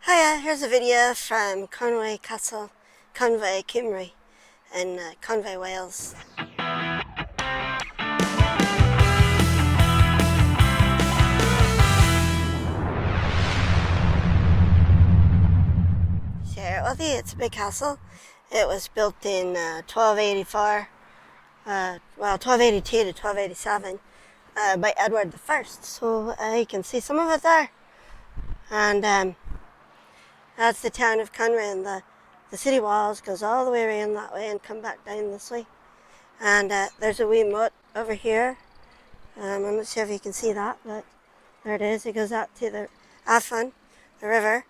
Hiya, here's a video from Conwy Castle, Conwy, Cymru in Conwy, Wales. Share it with you, it's a big castle. It was built in 1284, 1282 to 1287 by Edward I. So you can see some of it there. And that's the town of Conwy, and the city walls goes all the way around that way and come back down this way. And there's a wee moat over here. I'm not sure if you can see that, but there it is. It goes out to the Afon, the river.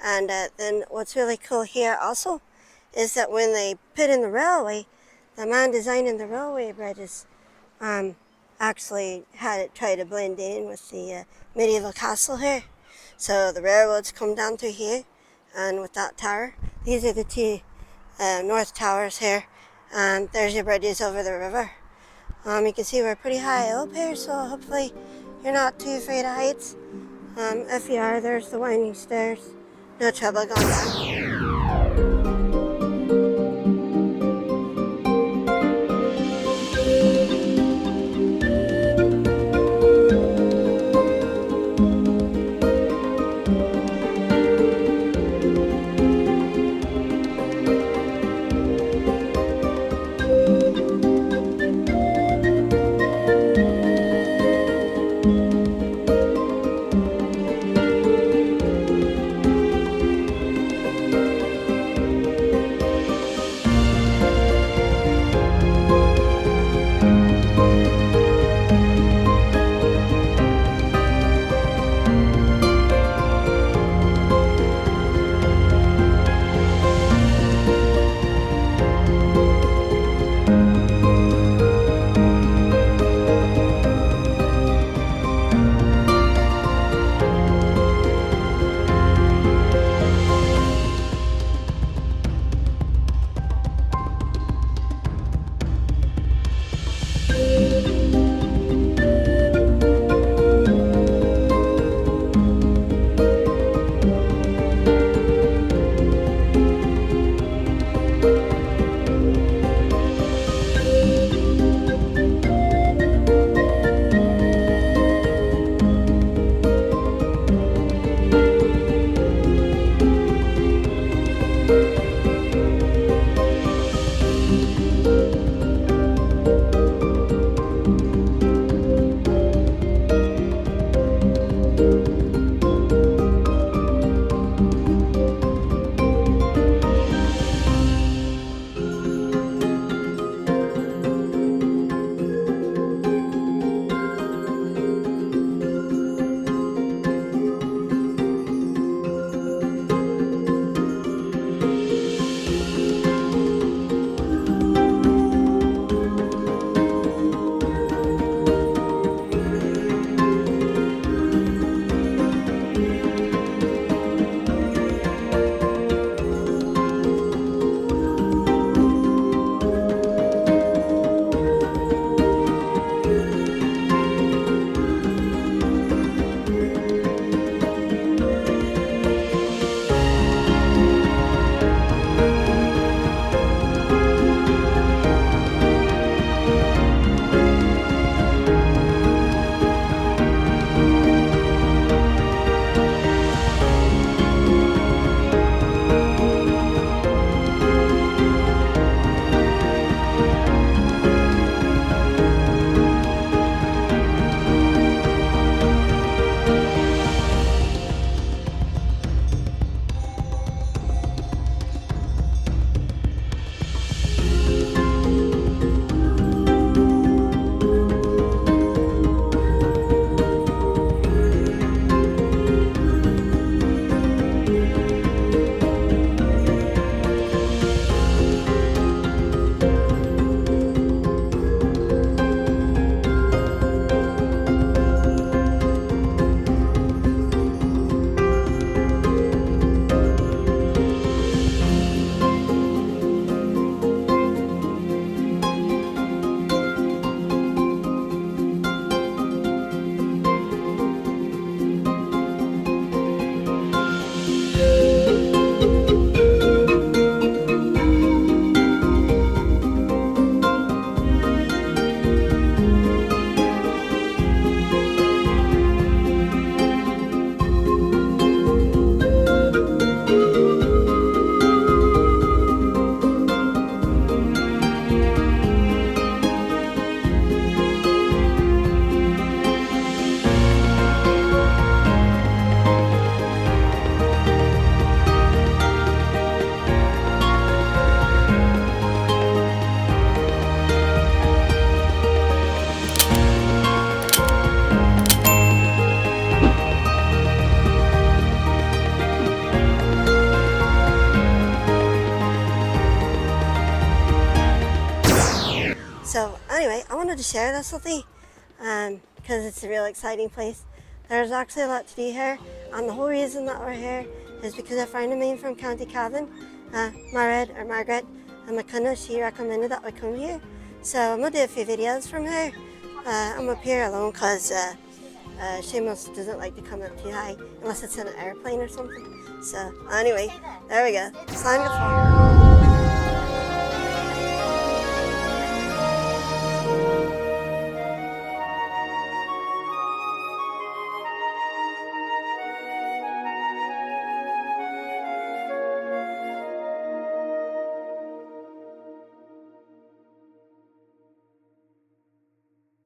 And then what's really cool here also is that when they put in the railway, the man designing the railway bridges actually had it try to blend in with the medieval castle here. So the railroads come down through here, and with that tower, these are the two north towers here, and there's your bridges over the river. You can see we're pretty high up here, so hopefully you're not too afraid of heights. If you are, there's the winding stairs. No trouble going down. wanted to share this with you because it's a real exciting place. There's actually a lot to do here, and the whole reason that we're here is because a friend of mine from County Cavan, Margaret and McCunna, she recommended that we come here. So I'm going to do a few videos from here. I'm up here alone because Seamus doesn't like to come up too high unless it's in an airplane or something. So anyway, there we go. Sign the phone.